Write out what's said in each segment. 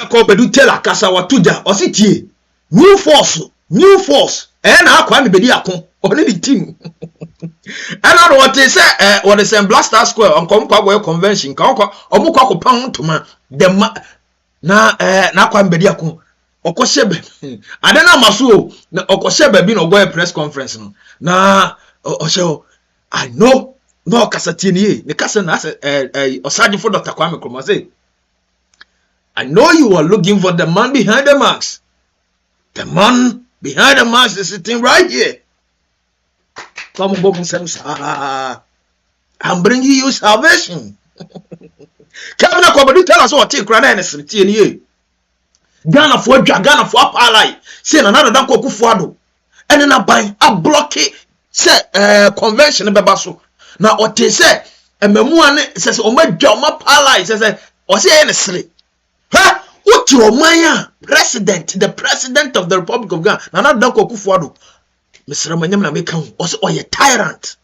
Kobedu tell kasa watuja ositie NewForce na akwa me bedi akon oni the team and what they say what is Blaster Square on kwa convention ka omukwa kopan toma the na akwa me bedi akon okoshebe adena maso na okoshebe bi no go press conference no na osho I know no kasa tienie ne kasa na osaje for Dr. Kwame Nkrumah say I know you are looking for the man behind the mask. The man behind the mask is sitting right here. Come on, I'm bringing you salvation. Kevin Kobi tell us what take Ghana and Succééd. Ghana for ally. Say another than Akufo-Addo. And then I block it. Say convention bebaso. Now what they say and memuane says o my ally says or say any huh? What your Maya president, the president of the Republic of Ghana, Nana Danko Akufo-Addo, Mr. Manyam na make also or a tyrant,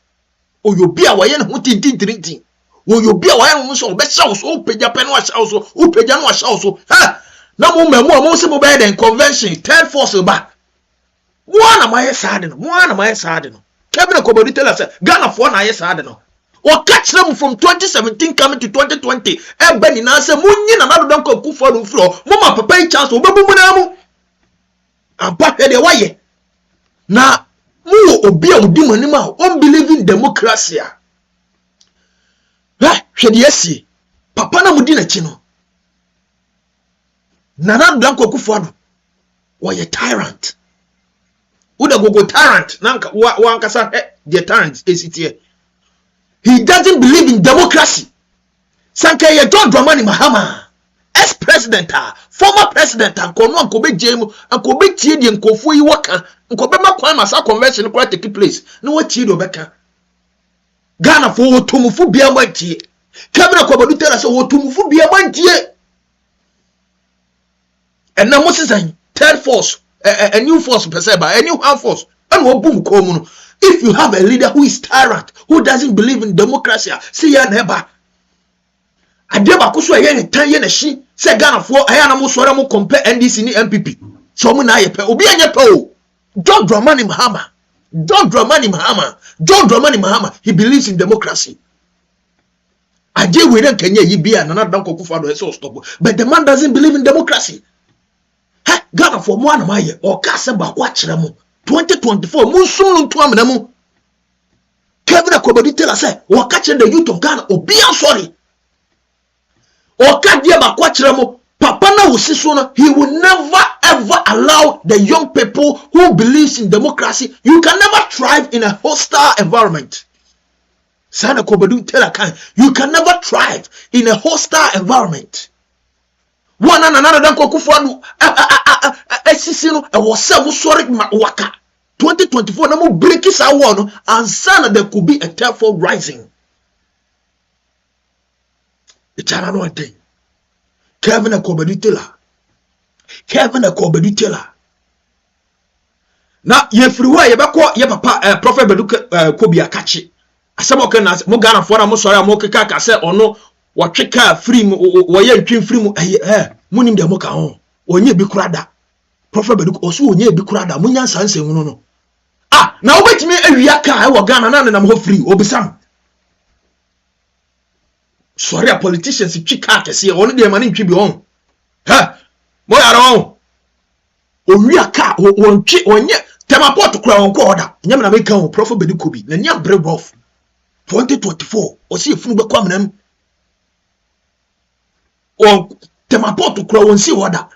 or you be a wayan who did drinking, or you be a wayan who saw best house, who paid Japan wash also, who paid Jan wash also, huh? No more, most of bed and convention, third force back. One of my sadden, Kevin Kobi tell us, Ghana for na sadden. Or catch them from 2017 coming to 2020. Benny na say munyi na nado danko Akufo-Addo floor. Mama papa chance obabu munamu. Ampa he de waye. Na mu obi a odi manima unbelieving democracy. Hwede yesi. Papa na mudi na chi no. Na nado danko Akufo-Addo waye tyrant. Uda gogo tyrant nanka wa nkasa the tyrant ACT. He doesn't believe in democracy. Sankeye John Dramani Mahama, ex-president, former president, and Kobe Jemu, and Kobe Tiedi and Kofu Iwaka, and Kobe Makwama convention quite take place. No what Chido Beka. Ghana for Tumufu Biamanti. Kevin Kobe tell us what Tumufu Biamanti. And now Moses and third force, a new force, a new armed force, and what boom common. If you have a leader who is tyrant, who doesn't believe in democracy, see your neighbor. Adeba kusu ayene tanye na shi se Ghana for ayana mo sore mo compare NDC ni MPP. So mo na yepe obi anye pe o. John Dramani Mahama, he believes in democracy. Aje we den Kenya yibia na Danko Akufo-Addo so stop. But the man doesn't believe in democracy. Ha Ghana for mo na maye o ka se ba kwa kire mo. 2024 munsunu to amnamu Kevin Kobi tell us say we catch the youth of Ghana obi sorry o ka dia ba kwa kire mo papa na wosiso no he will never ever allow the young people who believes in democracy. You can never thrive in a hostile environment. Sana Kobi tell us you can never thrive in a hostile environment. One and another than Akufo-Addo esisino e was say sorry waka 2024 na mo break is awon and sana there could be a terrible rising. It's another thing. Kevin Kobi tell na ye friwa ye beko ye papa prophet Badu Kobi akachi asemo ke na mo Ghana for na mo sorry mo keka ka say ono watweka free mo wo ye ntwin free mo munim de mo ka ho onye bi kurada prophet Badu oso onye bi kurada munya sansem no na obetimi awia ka e wo Ghana na na mo free obisam sorry a politicians twika kese ono de mani ntwi bi on mo yaro on owia ka wontwi onye temaport kura won ko oda nyam na make kan prophet Badu Kobi na nya break off 2024 osi efunu be kwamnam on temaport kura won si oda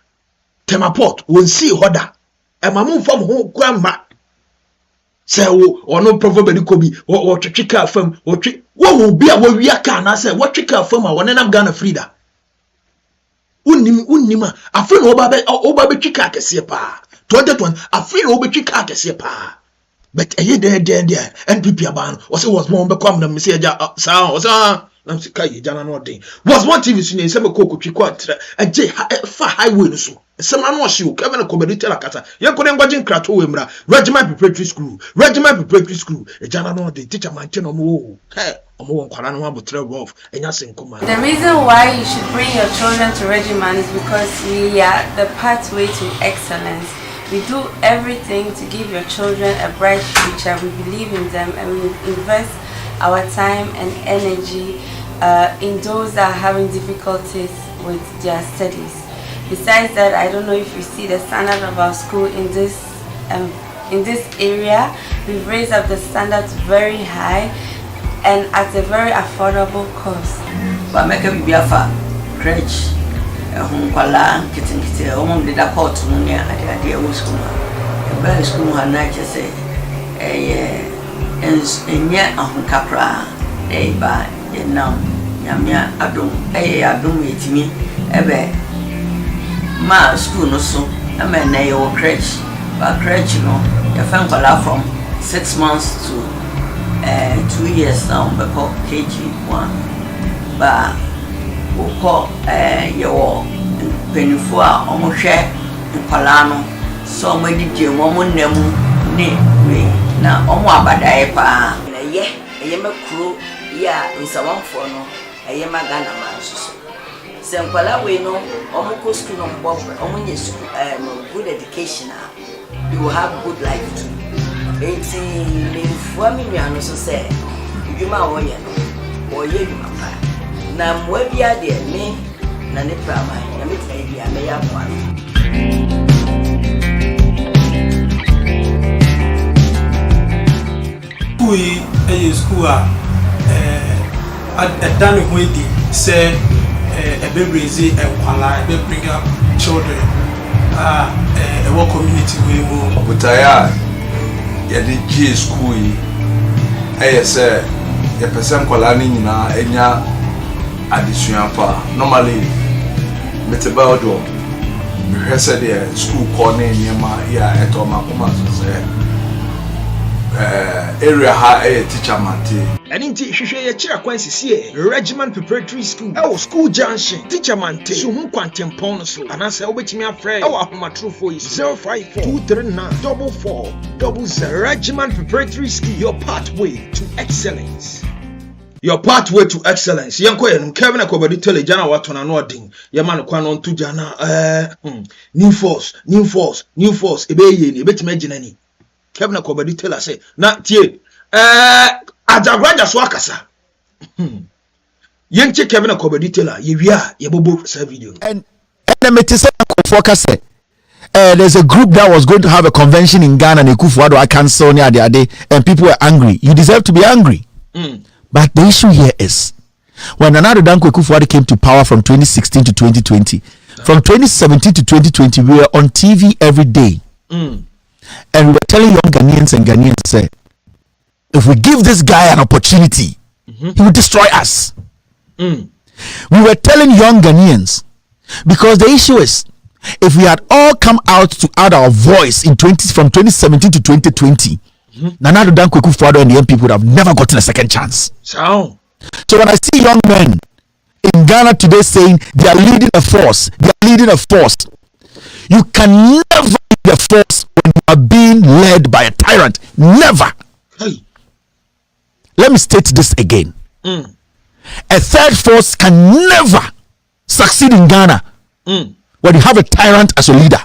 temaport won si oda e mamu fam ho kwama se ono prophet Badu Kobi wo twetwika fam wo twi wo bi a wo wia ka na se wo tweka fam a won nam Ghana Frida unima afin oba be twika kese pa 2020 afin oba twika kese pa but eye there NPP aban o se was more be come na me se ja sa o sa na se kai jana no den was one TV so ne se me koku twiko atre aje fa highway no so se ma no hye o Kevin Kobi tell akata ye ko den gwaje nkrato we mra regiment preparatory school e jana no den teacher man che no mo The reason why you should bring your children to Regiman is because we are the pathway to excellence. We do everything to give your children a bright future. We believe in them and we invest our time and energy in those that are having difficulties with their studies. Besides that, I don't know if you see the standard of our school in this area. We've raised up the standards very high and at a very affordable cost. But make a biafa crèche kwala kitin omo de da court no ne ade school ba school ha na che say enye ahonkapra ba yenam nyamia adom adom etimi ebe ma school no so ama na yo crèche ba crèche no ya fan kwala from 6 months to 2 years now before KG1 ba uko yo penifua omohwe nkwala no so mo didie mo nemu ne we na omo abadae pa na ye makuro ya nsawanfo no magana man so se nkwala we no omo ko school no mbo omo nye school good education you will have good life too. Eti le fua mi nuano so se idwuma wo ye no wo ye dwuma pa na mwa bia de me na ne prama na me try bia me ya kwa kui e school a done with the say a baby e kwala e bring up children a work community we mo butaya ya de G school yi say ya person kwala ni nyina enya adesua pa normally meteba odo me hwese de school call na nyema ya eto makoma so say area ha teacher mate Aninti hwehwe ye kira kwansisi e Regiman Preparatory School school junction teacher mante so hu kwantempon so anase obetimi afre ahomatrofo yi 054394400 Regiman Preparatory School, your pathway to excellence. Your pathway to excellence. Yanko ye Kevin Akufo-Addo-Kevin jana watona no odin. Ye man kwa no ntu jana NewForce ebeye ni ebetime agina ni. Kevin Akufo-Addo-Kevin say na tie Ajagraja so akasa. Yenche Kevin Akufo-Addo-Kevin ye wia ye bobo sa video. And me say Akufo-Addo-Kevin there's a group that was going to have a convention in Ghana and Akufo-Addo cancelled near the day and people were angry. You deserve to be angry. But the issue here is when Nana Danko Akufo-Addo came to power from 2016 to 2020, from 2017 to 2020, we were on TV every day. And we were telling young Ghanaians and Ghanaians, say, if we give this guy an opportunity, he will destroy us. We were telling young Ghanaians, because the issue is, if we had all come out to add our voice from 2017 to 2020, Nana Danko Akufo-Addo and the young people would have never gotten a second chance. So when I see young men in Ghana today saying they are leading a force, you can never lead a force when you are being led by a tyrant. Never. Let me state this again. A third force can never succeed in Ghana when you have a tyrant as a leader.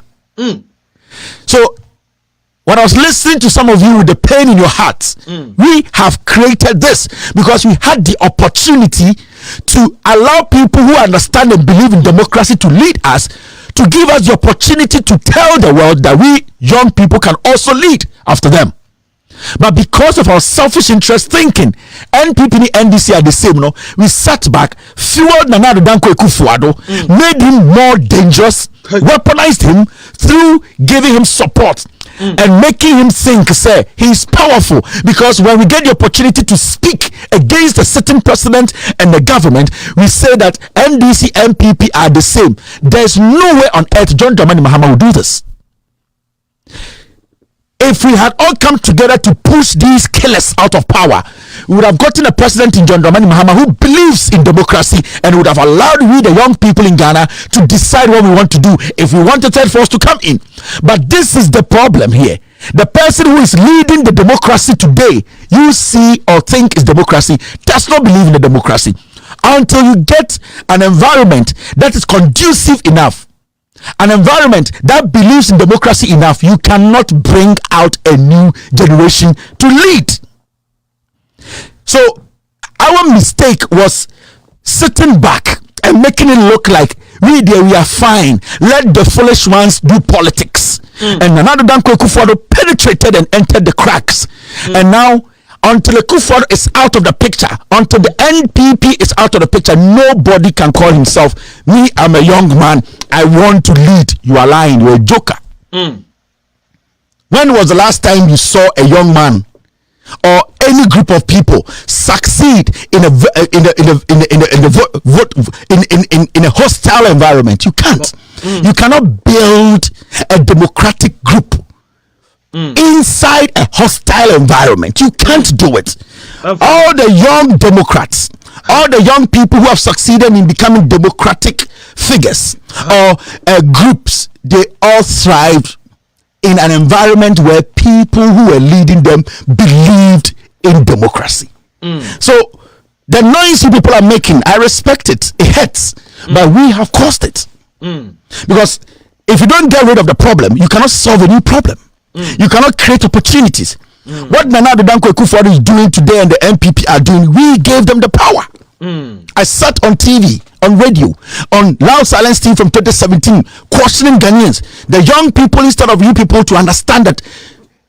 So when I was listening to some of you with the pain in your hearts, we have created this because we had the opportunity to allow people who understand and believe in democracy to lead us, to give us the opportunity to tell the world that we young people can also lead after them. But because of our selfish interest thinking, NPP and NDC are the same, no? We sat back, fueled Nana Danko Akufo-Addo, made him more dangerous, weaponized him through giving him support and making him think, say, he's powerful. Because when we get the opportunity to speak against the sitting president and the government, we say that NDC, NPP are the same. There's no way on earth John Dramani Mahama will do this. If we had all come together to push these killers out of power, we would have gotten a president in John Dramani Mahama who believes in democracy and would have allowed we, the young people in Ghana, to decide what we want to do if we want the third force to come in. But this is the problem here. The person who is leading the democracy today, you see or think is democracy, does not believe in the democracy. Until you get an environment that is conducive enough, an environment that believes in democracy enough, you cannot bring out a new generation to lead. So our mistake was sitting back and making it look like we are fine. Let the foolish ones do politics. And another Dan Akufo-Addo penetrated and entered the cracks. And now, until Akufo-Addo is out of the picture, until the NPP is out of the picture, nobody can call himself, me, I'm a young man, I want to lead. You are lying. You're a joker. When was the last time you saw a young man or any group of people succeed in a hostile environment? You can't. You cannot build a democratic group inside a hostile environment. You can't do it. All the young Democrats, all the young people who have succeeded in becoming democratic figures or groups, they all thrived in an environment where people who were leading them believed in democracy. So the noise you people are making, I respect it. It hurts, but we have caused it. Because if you don't get rid of the problem, you cannot solve a new problem. You cannot create opportunities. What Nana Akufo-Addo is doing today and the MPP are doing, we gave them the power. I sat on TV, on radio, on Loud Silence TV from 2017, questioning Ghanaians, the young people, instead of you people to understand that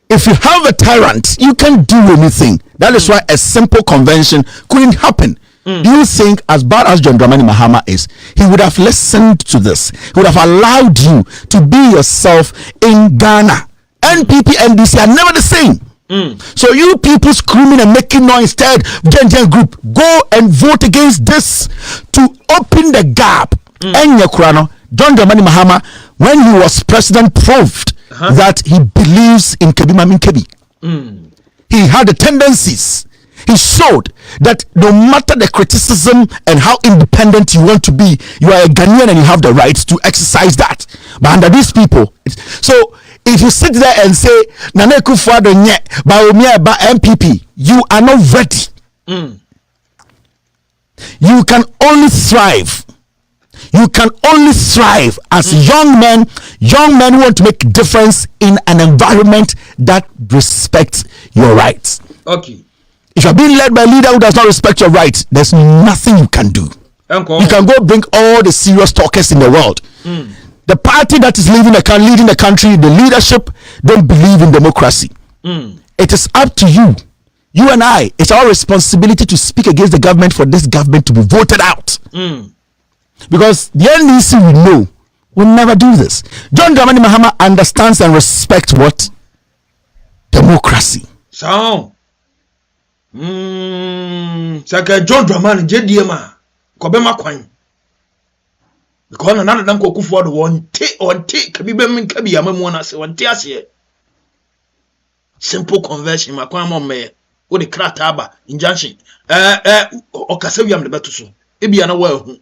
if you have a tyrant, you can't do anything. That is why a simple convention couldn't happen. Do you think, as bad as John Dramani Mahama is, he would have listened to this? He would have allowed you to be yourself in Ghana? NPP, NDC are never the same. So you people screaming and making noise instead, Gen group, go and vote against this to open the gap. And John Dramani Mahama, when he was president, proved that he believes in Kebi Mamin Kebi. He had the tendencies. He showed that no matter the criticism and how independent you want to be, you are a Ghanaian and you have the right to exercise that. But under these people, so if you sit there and say Nana Akufo-Addo nye ba MPP, you are not ready. You can only thrive. You can only thrive as young men who want to make a difference in an environment that respects your rights. Okay. If you're being led by a leader who does not respect your rights, there's nothing you can do. You can go bring all the serious talkers in the world. The party that is leading the country, the leadership, don't believe in democracy. It is up to you. You and I, it's our responsibility to speak against the government for this government to be voted out. Because the NDC we know will never do this. John Dramani Mahama understands and respects what? Democracy. So, Saka John Dramani JDMA Kobema Kwan. Because another than Akufo-Addo one take Kebi Mamin Kebi Amemona se one ase. Simple conversion makwan mo me wo de krataba injunction okasawi am de beto ebia na wa hu.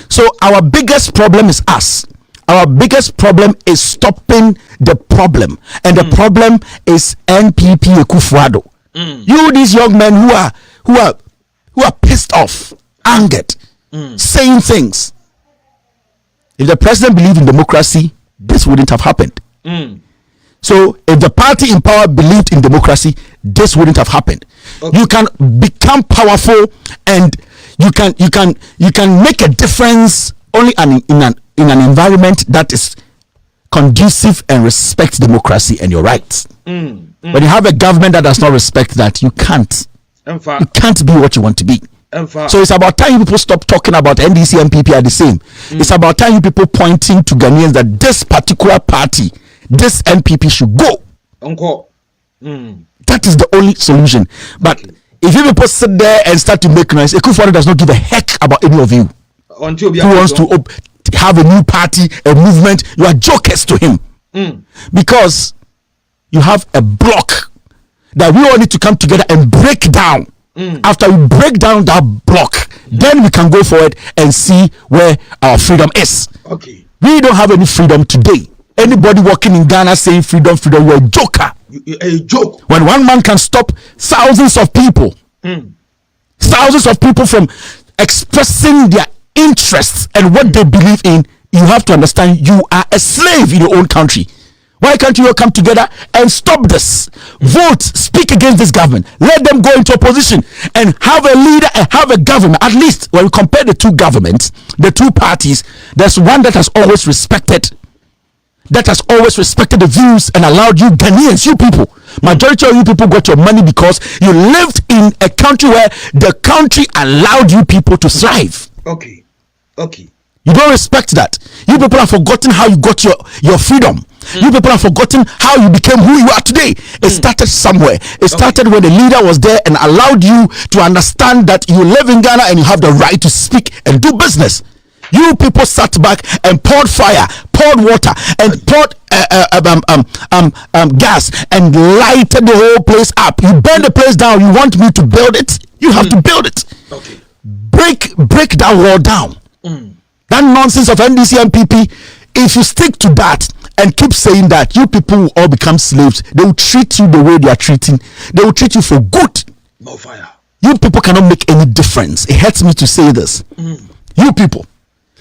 So our biggest problem is us. Our biggest problem is stopping the problem, and the problem is NPP Akufo-Addo. You, these young men who are pissed off, angered, saying things. If the president believed in democracy, this wouldn't have happened. So if the party in power believed in democracy, this wouldn't have happened. Okay. You can become powerful and you can make a difference only in an environment that is conducive and respects democracy and your rights. When you have a government that does not respect that, you can't. You can't be what you want to be. So it's about time you people stop talking about NDC and MPP are the same. It's about time you people pointing to Ghanaians that this particular party, this MPP should go. That is the only solution. But if you people sit there and start to make noise, Akufo-Addo does not give a heck about any of you. Who wants to have a new party, a movement? You are jokers to him. Because you have a block that we all need to come together and break down. After we break down that block, then we can go forward and see where our freedom is. Okay. We don't have any freedom today. Anybody walking in Ghana saying freedom, you're a joker. A joke. When one man can stop thousands of people from expressing their interests and what they believe in, you have to understand you are a slave in your own country. Why can't you all come together and stop this? Vote, speak against this government. Let them go into opposition and have a leader and have a government. At least when we compare the two governments, the two parties, there's one that has always respected the views and allowed you Ghanaians, you people. Majority of you people got your money because you lived in a country where the country allowed you people to thrive. Okay. You don't respect that. You people have forgotten how you got your freedom. You people have forgotten how you became who you are today. It started somewhere. It started when the leader was there and allowed you to understand that you live in Ghana and you have the right to speak and do business. You people sat back and poured fire, poured water, and poured gas and lighted the whole place up. You burn the place down. You want me to build it? You have to build it. Okay. Break that wall down. That nonsense of NDC and PP, if you stick to that and keep saying that, you people will all become slaves. They will treat you the way they are treating. They will treat you for good. More fire. You people cannot make any difference. It hurts me to say this. You people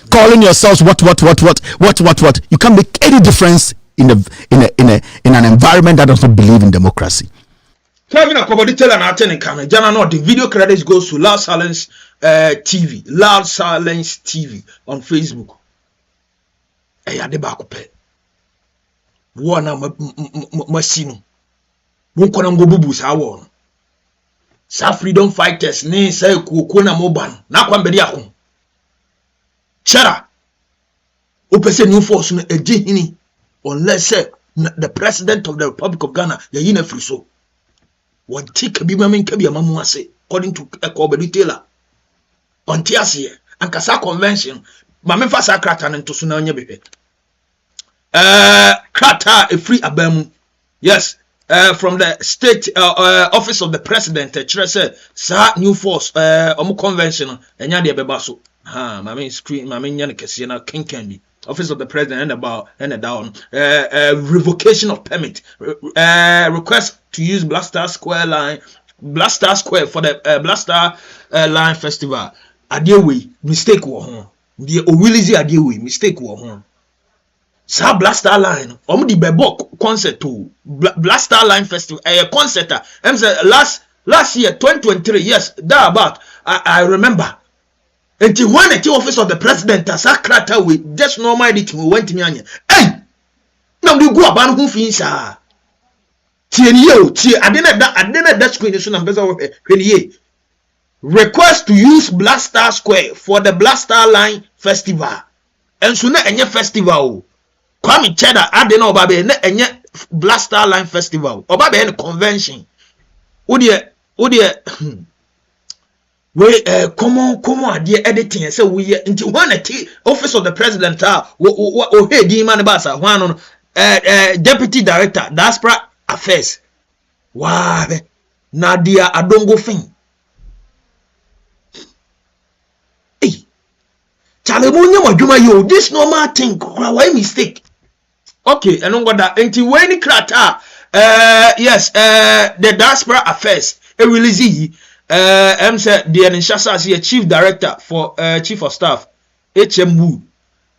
calling yourselves what. You can't make any difference in an environment that does not believe in democracy. Kevin Akufo-Addo-Kevin and attending camera. Jana, no, the video credits goes to Loud Silence TV. Loud Silence TV on Facebook. Eya de ba kupe. Wana masino. Munko na ngobubu sa won. Sa freedom fighters ni sa kuoko na moban. Na kwa mbedi akon. Chara. Opese NewForce no eji hini unless the president of the Republic of Ghana yayina free so. One take bi mamen kabi amamu ase according to Akufo-Addo-Kevin. On tiase and kasa convention mamen fa sakrata nto so na onye bebe. Krata a free abamu. Yes, from the state office of the president. Say sa NewForce omu convention enya de beba so. Ha mamen screen mamen nya ne kese na kenkan office of the president and down revocation of permit request to use Blaster Square for the Blaster Line Festival. Adewe mistake wo ho. The Owilizi Adewe mistake wo ho. Sa Blaster Line omu di bebo concert to Blaster Line Festival concert last year 2023. Yes, that about I remember. And when the office of the president as a crater with just normal editing went to me. Hey, now you go about who fins are. I didn't that screen so request to use Blaster Square for the Blaster Line Festival. And so na enye festival. Kwame Cheddar I didn't know about enye Blaster Line Festival. About the convention. We come on dear editing so we into one office of the president hey di man basa one deputy director diaspora affairs wa Nadia Adongo fin hey chale mo nya madwuma yo this normal thing why mistake okay and on that until when krata yes the diaspora affairs e release said the Nshasa is chief director for chief of staff HM Wood.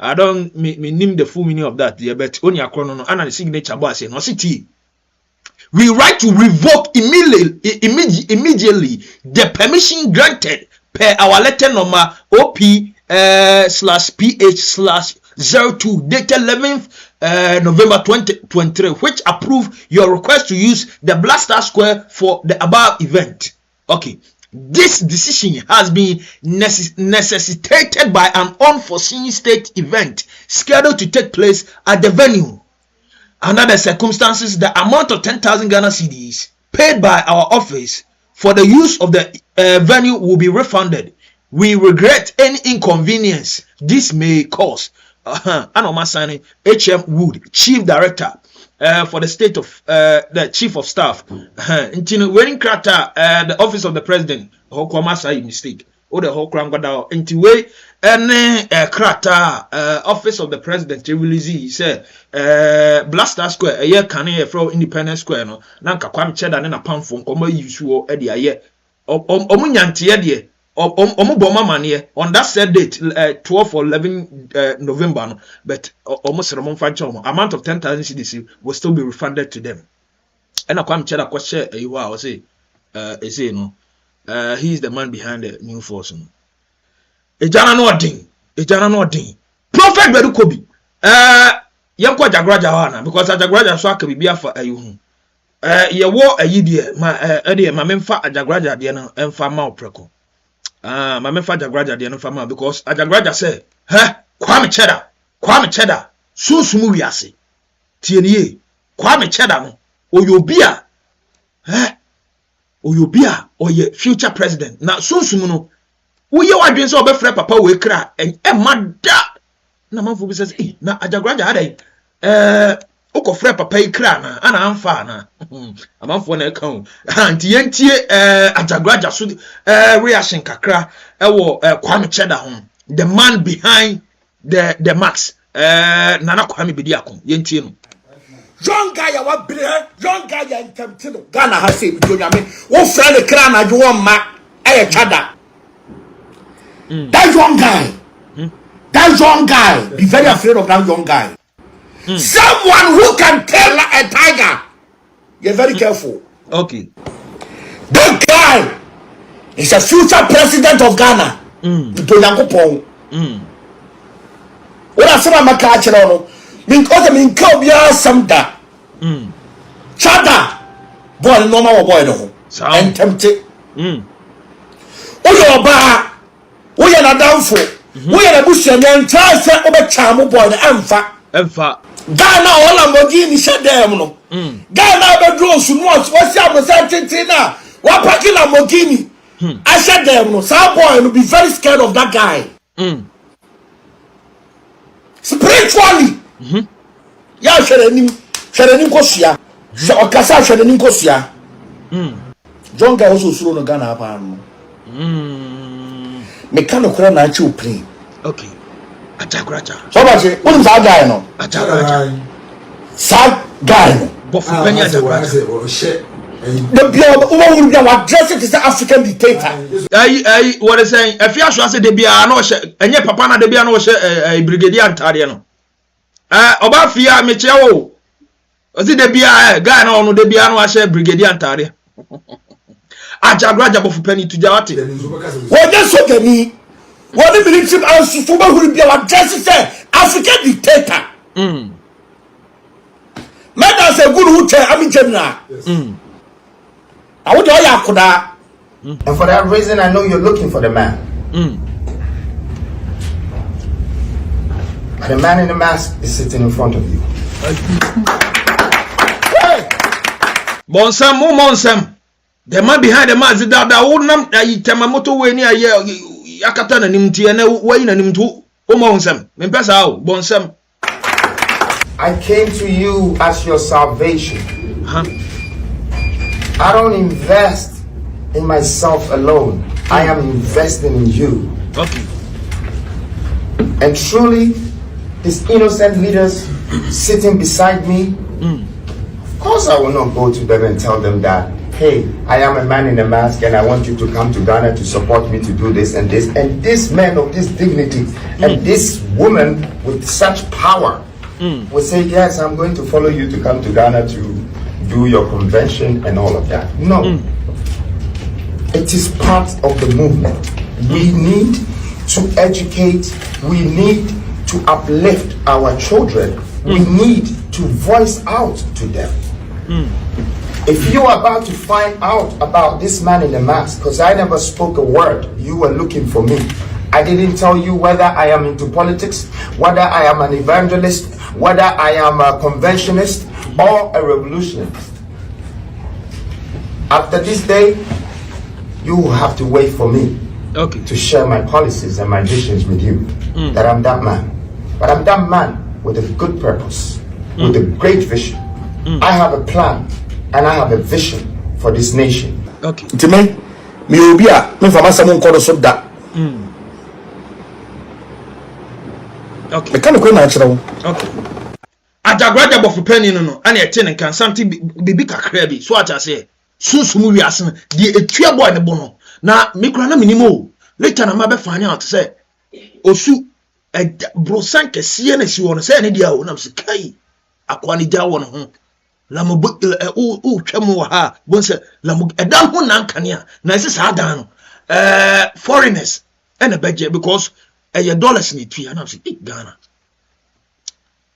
I don't name the full meaning of that, but only a chrono and a signature boss no city. We write to revoke immediately the permission granted per our letter number OP/PH/02 dated 11th November 2023, which approve your request to use the Blaster Square for the above event. Okay, this decision has been necessitated by an unforeseen state event scheduled to take place at the venue. Under the circumstances, the amount of 10,000 Ghana cedis paid by our office for the use of the venue will be refunded. We regret any inconvenience this may cause. Anoma signing HM Wood, Chief Director. For the state of the chief of staff, when the office of the president, Hokwamasa mistake. o the whole crown goda enti we ene krata office of the president release he said Blaster Square a year can here from Independence Square no na nka kwam cheda ne na pamfo nkomo yusuo e de aye omunyantie de omuboma mane on that said date 12 or 11 November no but almost amount of 10,000 cedis will still be refunded to them and kwam cheda ko share you are say say no he is the man behind the NewForce no ejana no odin prophet Badu Kobi yanko ajagraja wana because ajagraja so aka bibia fa ayu ye wo ayi de ma memfa ajagraja de no emfa ma opreko ma memfa ajagraja de no fa ma because ajagraja say kwame cheda sunsumu wiase tieniye kwame cheda no oyobia oye future president na sunsumu no uye wadwen so obefre papa we kra mada na manfo bi says na ajagraja adai okofre papa ikra na ana amfa na amanfo na kan anti yentie ajagraja so reaction kakra ewo kwame cheda ho the man behind the max nana kwame bedi akon yentie no young guy ya wa bre young guy ya ntemptino Ghana ha say bi onyame wo fra ne kra na jo ma chada that young guy be very afraid of that young guy. Someone who can tell a tiger, you're very careful. Okay. That guy is a future president of Ghana. What are some of my catch on? Mean Kobi some da. Chada boy normal boy no. And tempted. Oh ba. We are not down for. We are a bush and try to over charm boy emfa. Ghana all Lamborghini shut them no. Ghana be drones once what's up with something now. What packing Lamborghini? I said them no. Some boy will be very scared of that guy. Spiritually. Ya sherenim kosia. Okasa sherenim kosia. John guy also suro no Ghana apa no. Me kano kura na achi opri. Okay. Ajagraja. So ba say, won sa guy no? Ajagraja. Sa guy no. Bofu penny ajagraja. The bia we will address it as an African dictator. What is saying? If you say de bia no she, enye papa na de bia no she brigadier antare no. Oba fia me che wo. Ozi de bia guy na ono de bia no she brigadier antare. Ajagraja bofu penny to jawati. What just so me? What the military and for who will be address it African dictator. Man say good who tell I mean general. I would all yakuda. And for that reason, I know you're looking for the man. But the man in the mask is sitting in front of you. Bonsam. The man behind the mask is that won't Temamoto way near Yakata and Nimti and Wayne and Nimtu. Bonsam. Membesa, Bonsam. I came to you as your salvation. I don't invest in myself alone. I am investing in you. Okay. And truly, these innocent leaders sitting beside me, of course I will not go to them and tell them that, hey, I am a man in a mask and I want you to come to Ghana to support me to do this and this. And this man of this dignity and this woman with such power will say, yes, I'm going to follow you to come to Ghana to do your convention and all of that. No. It is part of the movement. We need to educate. We need to uplift our children. We need to voice out to them. If you are about to find out about this man in the mask, because I never spoke a word, you were looking for me. I didn't tell you whether I am into politics, whether I am an evangelist, whether I am a conventionist or a revolutionist. After this day, you will have to wait for me to share my policies and my visions with you. That I'm that man. But I'm that man with a good purpose, with a great vision. I have a plan and I have a vision for this nation. Okay. Me obia me fama samu nkodo so da Okay. Mechanical natural. Okay. Ajagraja bofu penny no and a ten can something be crabby. So I say, Susumu yasin, the etua boy ne bono. Na mikrana minimo. Later na mabe find out say, Osu a brosanke siene si won say any dia won say kai akwani ja won ho. Lamu twemu ha bon say lamu edan ho nan kanea na ese sa dan no foreigners and a budget because $dollars ni tua na say Ghana.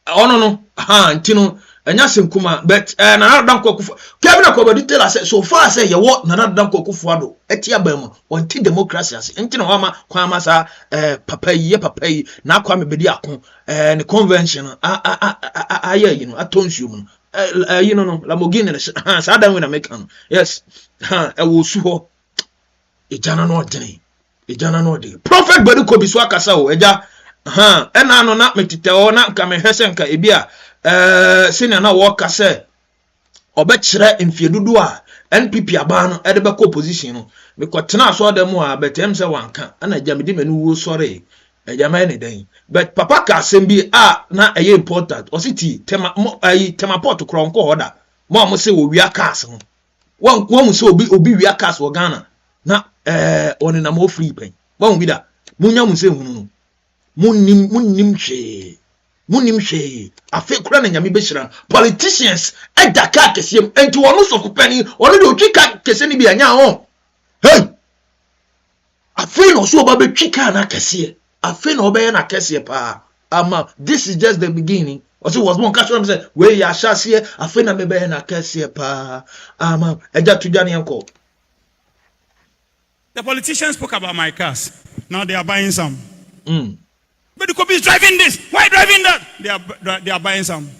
No ntino anya senkuma but na dan Akufo Kevin Akobadi tell us so far say ye what na dan Akufo-Addo etia bam on ti democracy ase ntino wama kwama sa papa yi na akwa mebedi akon ne convention aye you know atonsuum you know no Lamborghini sa dan we na make yes e wo su ho ejana no odene prophet Badu Kobi so akasa o eja ena no na metite o na nka mehwese nka ebia senior na wo kase obekire mfiedudu a NPP aba no ede be opposition no mekotena so dem a betem se wanka ana jamedi manu wo sore ejama ne den but papa ka asem a na eye important ositi tema port kronko hoda mo se wo wia cars ho wo se obi wia cars wo Ghana na oni na mo free pen wo bi da munya mu se hunu munim hwe afi kura na nyame behira politicians edaka kesiem enti wonu sokopani wonu de otwika kese ni bi anya ho hey afi no so ba betwika na kese afi no be na kese pa ama this is just the beginning also was one catch say we ya shase afi na me be na kese pa ama eja tudwane enko. The politicians spoke about my cars. Now they are buying some. But the Kobi is driving this. Why driving that? They are buying some.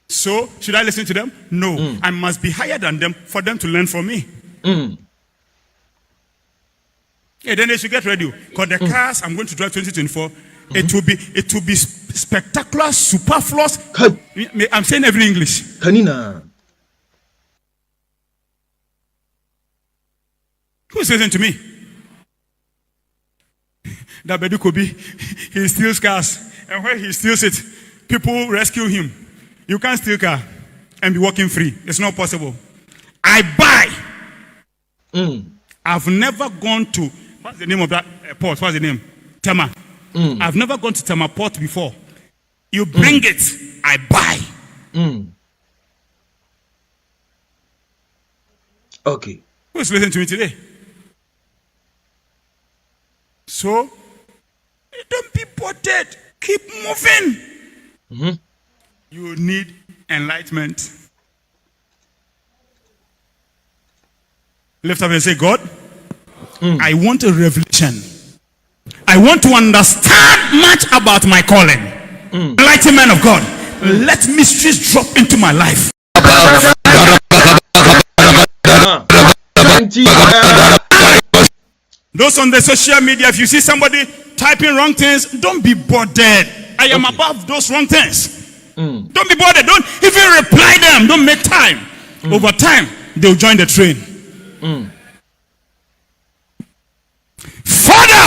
So should I listen to them? No. I must be higher than them for them to learn from me. Yeah, then they should get ready. Because the cars I'm going to drive 2024, it will be spectacular, superfluous. I'm saying every English. Kanina. Who's listening to me? That Badu Kobi, he steals cars. And where he steals it, people rescue him. You can't steal car and be walking free. It's not possible. I buy. I've never gone to, what's the name of that port? What's the name? Tema. I've never gone to Tema port before. You bring it, I buy. Okay. Who's listening to me today? So, don't be bothered. Keep moving. You need enlightenment. Lift up and say, God, I want a revelation. I want to understand much about my calling. Enlightenment of God. Let mysteries drop into my life. Those on the social media, if you see somebody typing wrong things, don't be bothered. I am above those wrong things. Don't be bothered. Don't even reply them. Don't make time. Over time, they'll join the train. Father,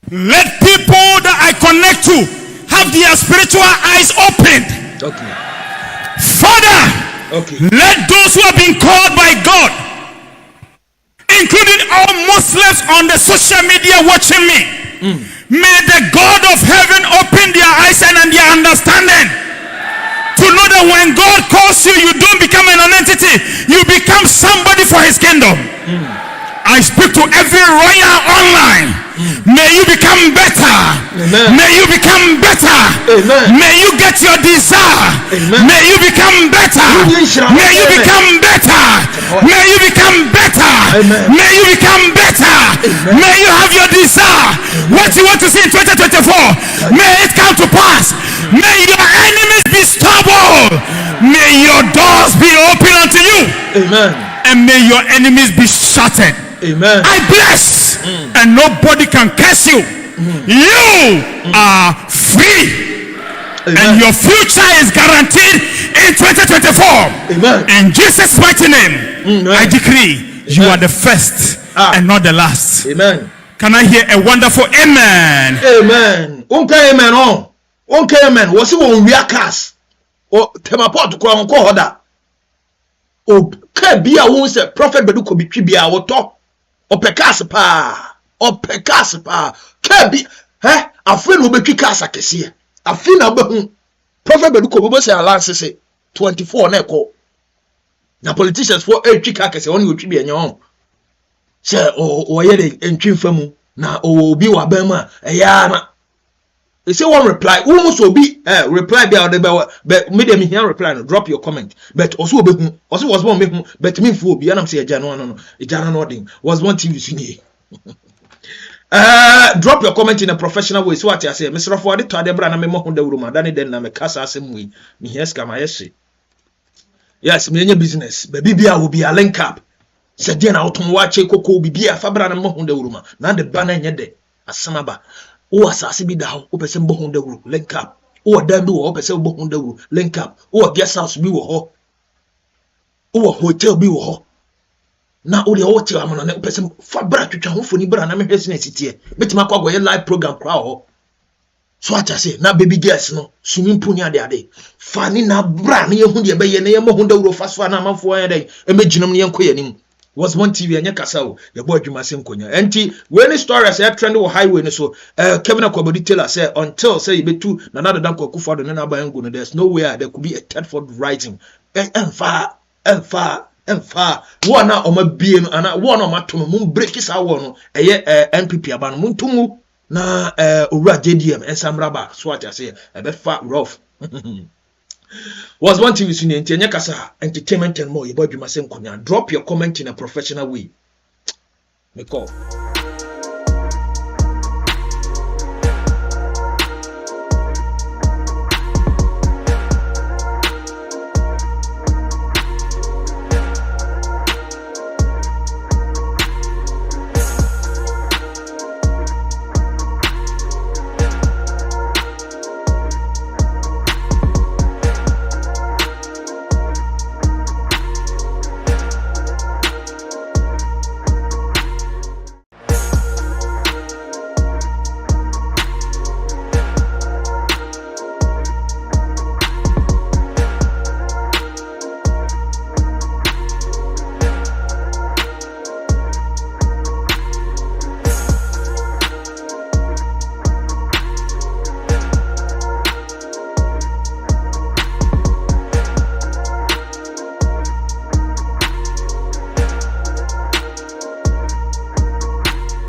let people that I connect to have their spiritual eyes opened. Father, let those who have been called by God, including all Muslims on the social media watching me, may the God of heaven open their eyes and their understanding to know that when God calls you, you don't become an entity, you become somebody for his kingdom. I speak to every royal online. May you become better. May you become better. May you get your desire. May you become better. May you become better. May you become better. May you become better. May you have your desire. What you want to see in 2024, may it come to pass. May your enemies be stubborn. May your doors be open unto you. And may your enemies be shattered. I bless, and nobody can curse you. You are free, and your future is guaranteed in 2024. In Jesus' mighty name, I decree you are the first and not the last. Can I hear a wonderful amen? Amen. Okay, amen. Oh, okay, amen. What's it on real cast? Oh, temaport kwa onko hoda. Oh, ke bia won say prophet Badu Kobi bia wo to. Opekas pa. Opekas pa. Ke bi afre no betwi kasa kese. Afre na behu. Prophet Badu Kobi bo say alance say 24 na ekọ. Na politicians for etwi kasa on otwi bia nyo. Say o ye de entwi famu na obi wa ban ma eya na. They say one reply. Who must be reply be out there but me dem here reply no drop your comment. But also obehu. Also was one me but me fu obi anam say eja no. Eja no ding. Was one TV suni. Drop your comment in a professional way. So what I say, Mr. Forward to the brand na me mo hu da wuruma. Dani den na me kasa asem we. Me here scam ayese. Yes, me any business. Baby bia will be a link up. Said dia na otom wa che koko bibia fa bra na mo hu da wuruma. Na de ba na nye de asamaba. O asase bi da ho o pese mbo hu da wuru link up. O dan bi wo o pese mbo hu da wuru link up. O guest house bi wo ho. O hotel bi wo ho. Na o de o ti amono na o pese fa bra twetwa ho foni bra na me hwese na sitie. Betima kwa go ye live program kra ho. So what I say, na baby girls no swimming pool ni ade. Fani na bra na ye hu de be ye na ye mo hu da wuru faso na amanfo an den. E meginam ne ye nko ye nim. Was one TV anya kasa o ye boy dwuma se nkonya enti when story say trend wo highway no so Kevin Akufo-Addo tell us say until say you be two na another dan Akufo-Addo no na ba ngo no there's no way there could be a Theft rising emfa one na o ma bie no ana one o ma to no mun break is awo no eye NPP aba no mun tumu na owura JDM ensamraba so what I say e be fa rough. Was one TV suni enti anya kasa entertainment and more. You boy you must drop your comment in a professional way. Me call.